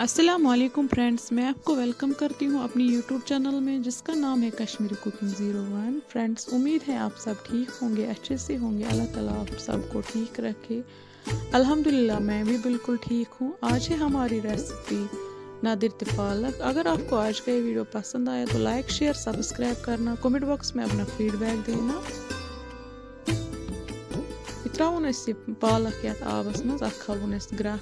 अस्सलामुअलैकुम फ्रेंड्स, मैं आपको वेलकम करती हूँ अपनी यूट्यूब चैनल में जिसका नाम है कश्मीरी कुकिंग 01। फ्रेंड्स, उम्मीद है आप सब ठीक होंगे, अच्छे से होंगे। अल्लाह ताला आप सबको ठीक रखे। अल्हम्दुलिल्लाह मैं भी बिल्कुल ठीक हूँ। आज है हमारी रेसिपी नादिर पालक। अगर आपको आज का ये वीडियो पसंद आया तो लाइक शेयर सब्सक्राइब करना, कमेंट बॉक्स में अपना फीडबैक देना। त्राउन पालक ये आबस मज खवन ग्राह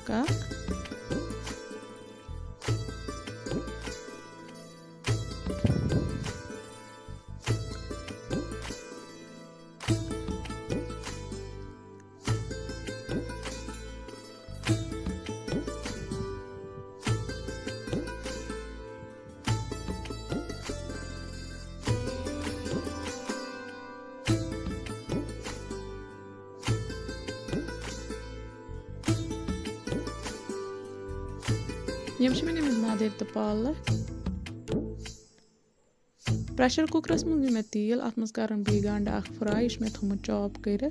यम नादिर तो पालक प्रेशर कुकरस मज मे तेल अत मज कर बी गंड फ्राई मे थोमुत चॉप कर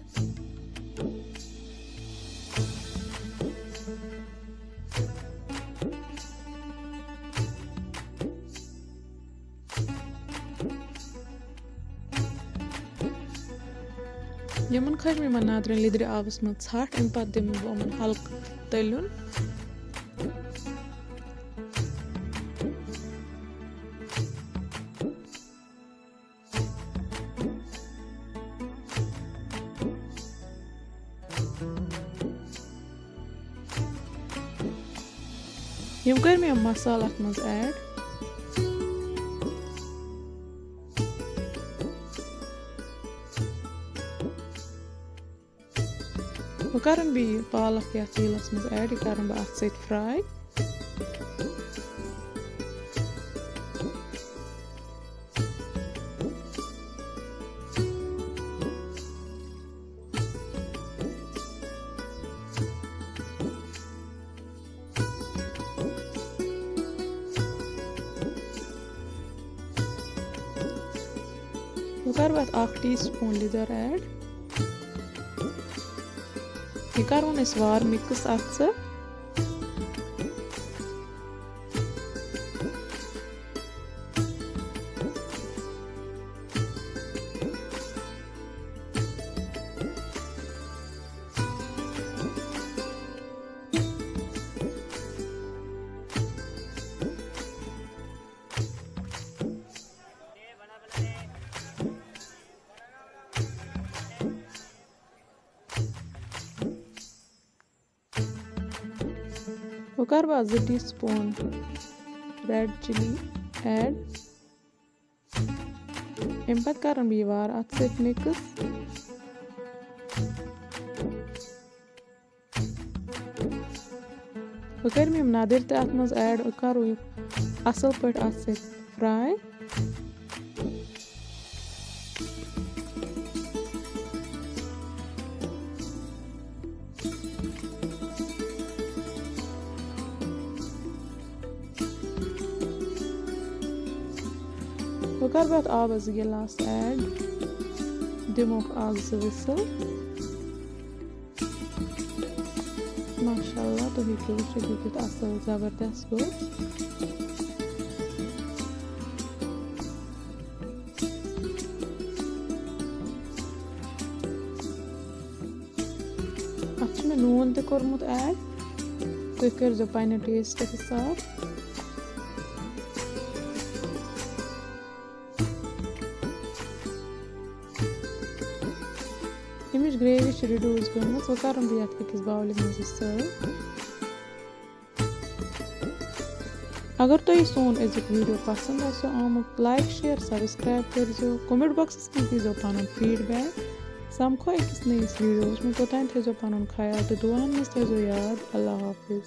यमन खज मे नादर लिद्र आबस मज छठ अम पे दिम बह हल्क तलन यम कर मे मसाला अत मज ऐड वह कर बी पालक या तेलस मज ऐड यह कर बह अत सत फ्राई वह कर बह 1 टीस्पून लिदर ऐड यह कर वार मिक्स अत वह कर बह 2 टीस्पून रेड चिली ऐड अम पे कर बह वार अत सत मिक्स वह कर नदर तथ मज ऐड करो असल पे अत सत फ्राई वह कर बह आबस गिलास ऐड दिमो 1-2 विसल माशाअल्लाह तो हेकु वुचित असल जबरदस्त गो अत मे नून ते कोरमुत ऐड तुम कर पन्ने टेस्ट हिसाब अमिच ग्रेवी रिड्यूस गम वह कर बह अकिस बाउल मज सर्व अगर तुम सोन अजुक वीडियो पसंद आमुत लाइक शेयर सब्सक्राइब कर कमेंट बॉक्स में दीजो पन फीडबैक समखो अकिस नईस वीडियोस में तोतान थो पन ख्याल तो दुआन मज थो याद। अल्लाह हाफिज।